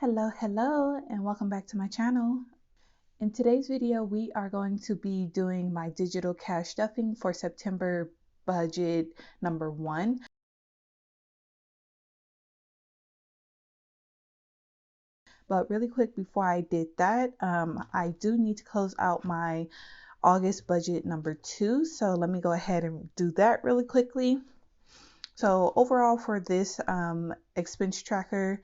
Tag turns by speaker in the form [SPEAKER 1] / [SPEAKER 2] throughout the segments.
[SPEAKER 1] Hello, and welcome back to my channel. In today's video, we are going to be doing my digital cash stuffing for September budget number 1. But really quick before I did that, I do need to close out my August budget number 2. So let me go ahead and do that really quickly. So overall for this expense tracker,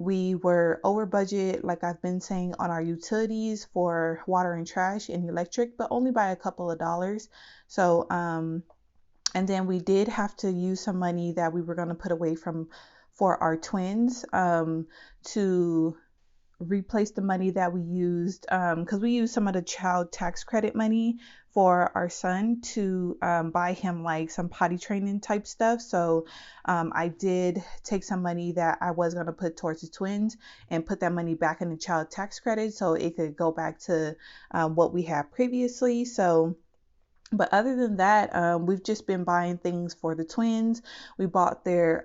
[SPEAKER 1] we were over budget, like I've been saying, on our utilities for water and trash and electric, but only by a couple of dollars. So, and then we did have to use some money that we were going to put away for our twins to replace the money that we used because we used some of the child tax credit money for our son to buy him like some potty training type stuff. So I did take some money that I was going to put towards the twins and put that money back in the child tax credit so it could go back to what we had previously. So but other than that, we've just been buying things for the twins. We bought their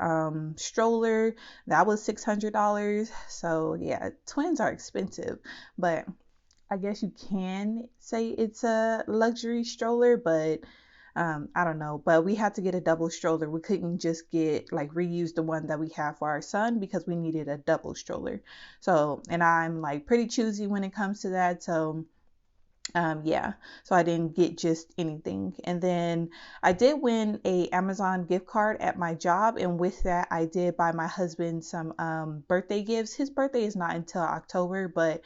[SPEAKER 1] stroller. That was $600. So yeah, twins are expensive, but I guess you can say it's a luxury stroller, but I don't know. But we had to get a double stroller. We couldn't just get like reuse the one that we have for our son because we needed a double stroller. So, and I'm like pretty choosy when it comes to that. So yeah, so I didn't get just anything. And then I did win a Amazon gift card at my job, and with that I did buy my husband some birthday gifts. His birthday is not until October, but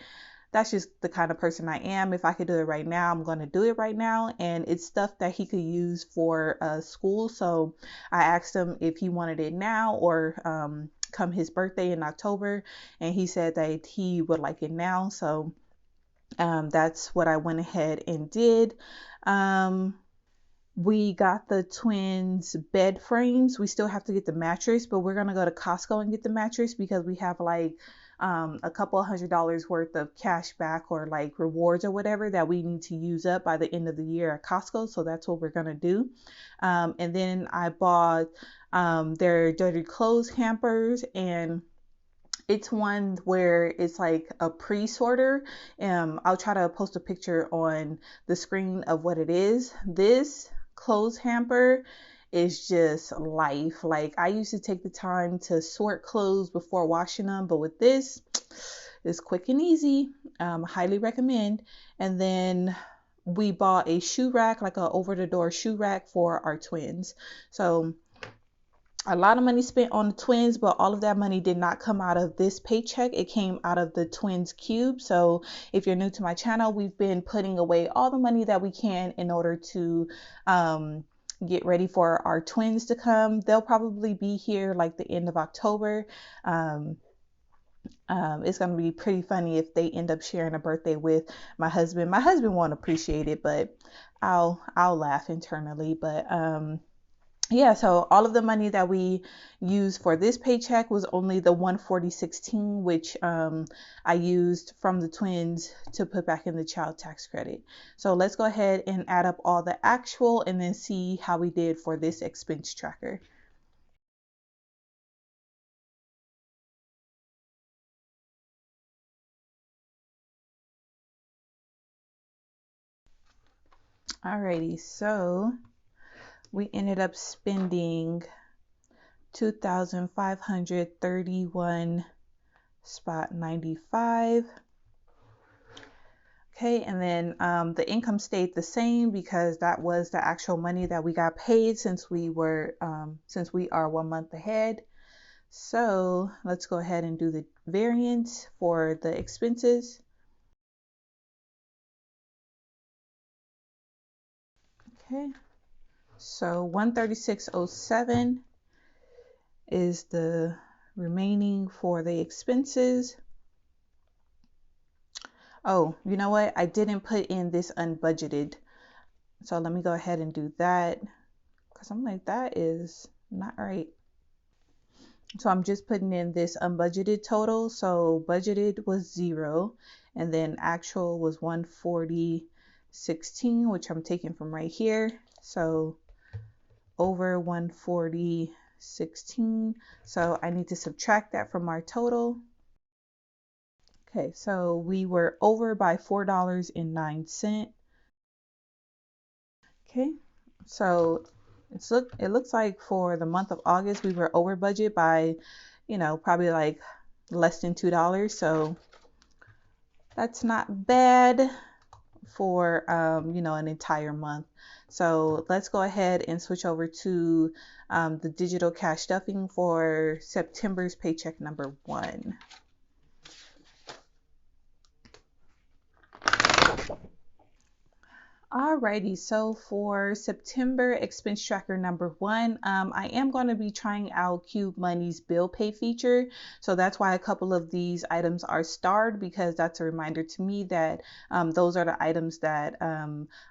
[SPEAKER 1] that's just the kind of person I am. If I could do it right now, I'm going to do it right now. And it's stuff that he could use for school. So I asked him if he wanted it now or come his birthday in October, and he said that he would like it now. So that's what I went ahead and did. We got the twins bed frames. We still have to get the mattress, but we're gonna go to Costco and get the mattress because we have like a couple $100 worth of cash back or like rewards or whatever that we need to use up by the end of the year at Costco. So that's what we're gonna do. And then I bought their dirty clothes hampers, and it's one where it's like a pre-sorter. I'll try to post a picture on the screen of what it is. This clothes hamper is just life. Like I used to take the time to sort clothes before washing them, but with this, it's quick and easy. Highly recommend. And then we bought a shoe rack, like a over-the-door shoe rack for our twins. So a lot of money spent on the twins, but all of that money did not come out of this paycheck. It came out of the twins Qube. So if you're new to my channel, we've been putting away all the money that we can in order to get ready for our twins to come. They'll probably be here like the end of October. It's going to be pretty funny if they end up sharing a birthday with my husband. My husband won't appreciate it, but I'll laugh internally. But yeah, so all of the money that we used for this paycheck was only the $140.16, which I used from the twins to put back in the child tax credit. So let's go ahead and add up all the actual and then see how we did for this expense tracker. Alrighty, so we ended up spending $2,531.95. Okay, and then the income stayed the same because that was the actual money that we got paid since we are 1 month ahead. So let's go ahead and do the variance for the expenses. Okay, so 136.07 is the remaining for the expenses. Oh, you know what? I didn't put in this unbudgeted. So let me go ahead and do that because I'm like, that is not right. So I'm just putting in this unbudgeted total. So budgeted was 0, and then actual was 140.16, which I'm taking from right here. So over 140.16. So I need to subtract that from our total. Okay, so we were over by $4.09. Okay, so it looks like for the month of August we were over budget by, probably like less than $2. So that's not bad for an entire month. So let's go ahead and switch over to the digital cash stuffing for September's paycheck number 1. Alrighty, so for September expense tracker number 1, I am going to be trying out Qube Money's bill pay feature. So that's why a couple of these items are starred, because that's a reminder to me that those are the items that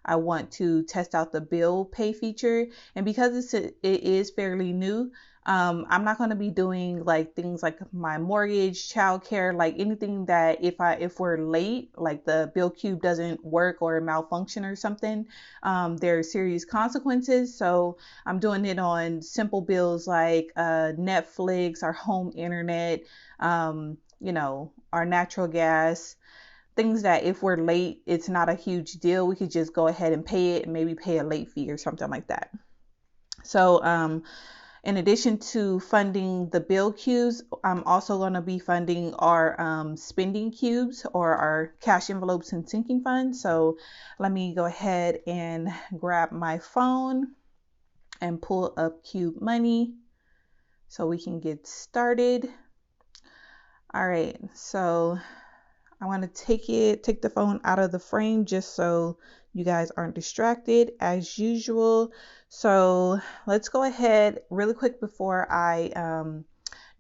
[SPEAKER 1] I want to test out the bill pay feature. And because it is fairly new, I'm not going to be doing like things like my mortgage, childcare, like anything that if we're late, like the bill Qube doesn't work or malfunction or something, there are serious consequences. So I'm doing it on simple bills like Netflix, our home internet, our natural gas, things that if we're late, it's not a huge deal. We could just go ahead and pay it and maybe pay a late fee or something like that. So in addition to funding the bill Qubes, I'm also going to be funding our spending Qubes, or our cash envelopes and sinking funds. So let me go ahead and grab my phone and pull up Qube Money so we can get started. All right, so I want to take the phone out of the frame just so you guys aren't distracted as usual. So let's go ahead really quick before I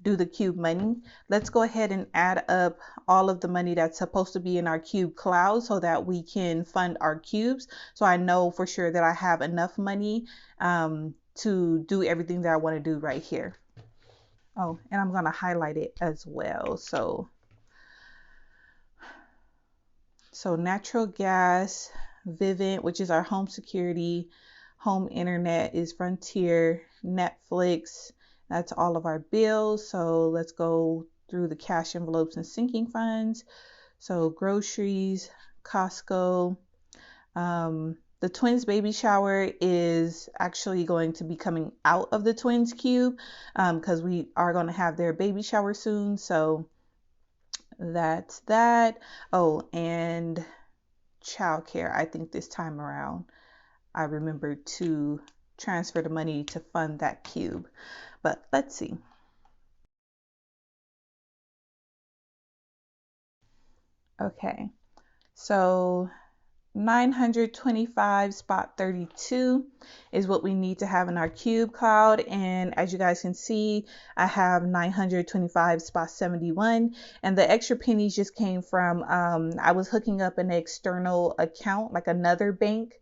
[SPEAKER 1] do the Qube Money. Let's go ahead and add up all of the money that's supposed to be in our Qube cloud so that we can fund our Qubes. So I know for sure that I have enough money to do everything that I want to do right here. Oh, and I'm going to highlight it as well. So natural gas, Vivint, which is our home security, home internet is Frontier, Netflix, that's all of our bills. So let's go through the cash envelopes and sinking funds. So groceries, Costco, the twins baby shower is actually going to be coming out of the twins Qube because we are going to have their baby shower soon. So that's that. Oh, and childcare. I think this time around I remembered to transfer the money to fund that Qube. But let's see. Okay, so 925 spot 32 is what we need to have in our Qube cloud, and as you guys can see, I have 925 spot 71, and the extra pennies just came from I was hooking up an external account, like another bank,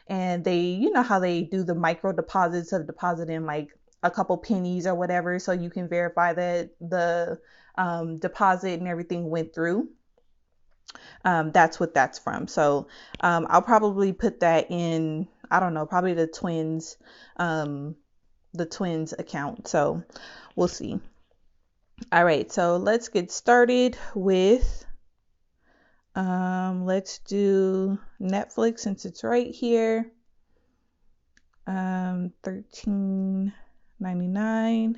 [SPEAKER 1] and they, how they do the micro deposits of depositing like a couple pennies or whatever, so you can verify that the deposit and everything went through. That's what that's from. So I'll probably put that in, I don't know, probably the twins account. So we'll see. All right, so let's get started with let's do Netflix since it's right here. $13.99.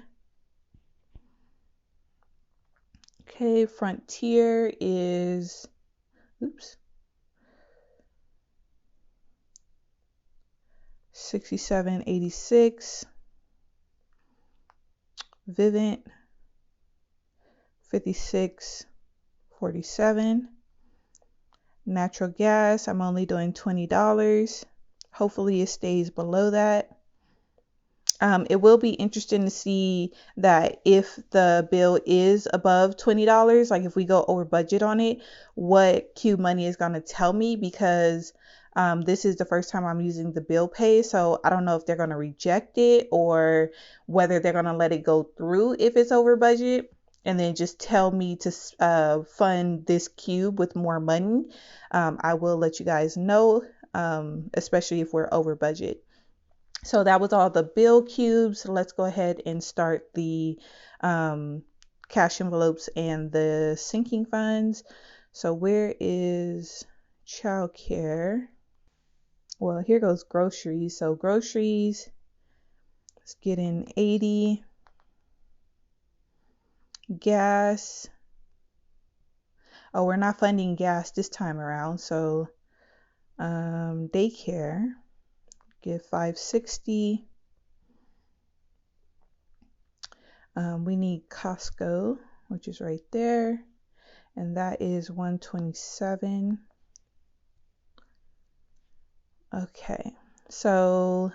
[SPEAKER 1] Okay, Frontier is $67.86. Vivint $56.47. Natural gas, I'm only doing $20. Hopefully it stays below that. It will be interesting to see that if the bill is above $20, like if we go over budget on it, what Qube Money is going to tell me, because this is the first time I'm using the bill pay. So I don't know if they're going to reject it or whether they're going to let it go through if it's over budget and then just tell me to fund this Qube with more money. I will let you guys know, especially if we're over budget. So that was all the bill Qubes. Let's go ahead and start the cash envelopes and the sinking funds. So where is childcare? Well, here goes groceries. So groceries, let's get in 80. Gas. Oh, we're not funding gas this time around. So daycare, give 560. We need Costco, which is right there, and that is 127. Okay, so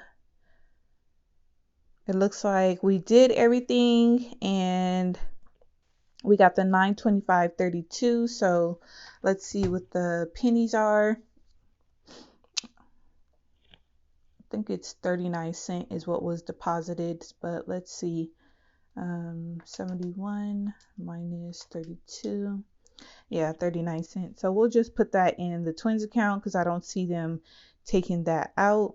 [SPEAKER 1] it looks like we did everything and we got the 925.32. So let's see what the pennies are. I think it's 39 cents is what was deposited, but let's see. 71 minus 32. Yeah, 39 cents. So we'll just put that in the twins account because I don't see them taking that out.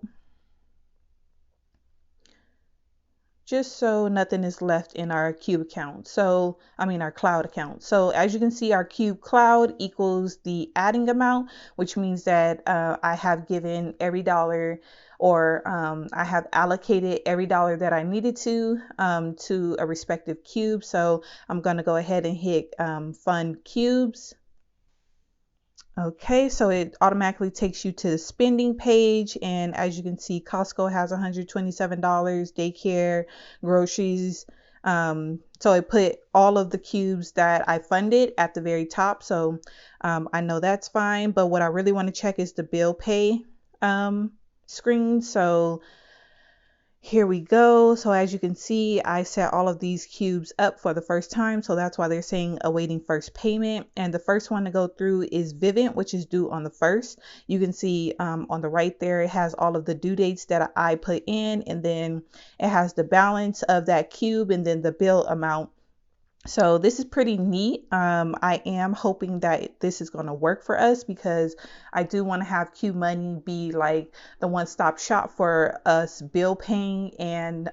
[SPEAKER 1] Just so nothing is left in our Qube account. So, I mean our cloud account. So as you can see, our Qube cloud equals the adding amount, which means that I have given every dollar, or I have allocated every dollar that I needed to a respective Qube. So I'm going to go ahead and hit fund Qubes. Okay, so it automatically takes you to the spending page, and as you can see, Costco has $127, daycare, groceries. So it put all of the Qubes that I funded at the very top, so I know that's fine. But what I really want to check is the bill pay screen. So here we go. So as you can see, I set all of these Qubes up for the first time. So that's why they're saying awaiting first payment. And the first one to go through is Vivint, which is due on the 1st. You can see on the right there, it has all of the due dates that I put in, and then it has the balance of that Qube and then the bill amount. So this is pretty neat. I am hoping that this is going to work for us because I do want to have Qube Money be like the one-stop shop for us bill paying and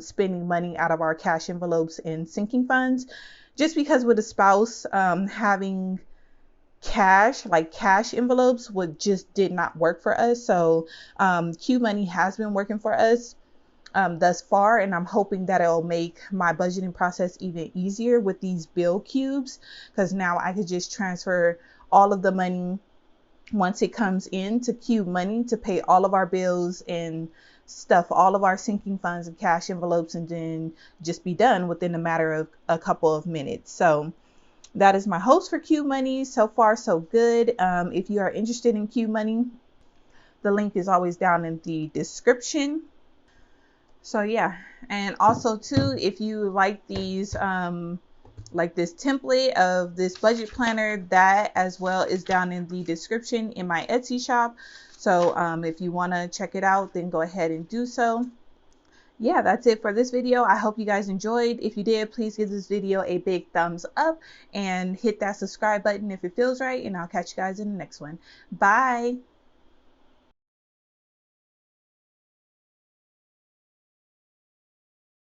[SPEAKER 1] spending money out of our cash envelopes and sinking funds. Just because with a spouse, having cash, like cash envelopes, just did not work for us. So Qube Money has been working for us thus far, and I'm hoping that it'll make my budgeting process even easier with these bill Qubes, because now I could just transfer all of the money once it comes in to Qube Money to pay all of our bills and stuff, all of our sinking funds and cash envelopes, and then just be done within a matter of a couple of minutes. So that is my hopes for Qube Money. So far so good. If you are interested in Qube Money, the link is always down in the description. So yeah, and also too, if you like these, like this template of this budget planner, that as well is down in the description in my Etsy shop. So if you want to check it out, then go ahead and do so. Yeah, that's it for this video. I hope you guys enjoyed. If you did, please give this video a big thumbs up and hit that subscribe button if it feels right, and I'll catch you guys in the next one. Bye.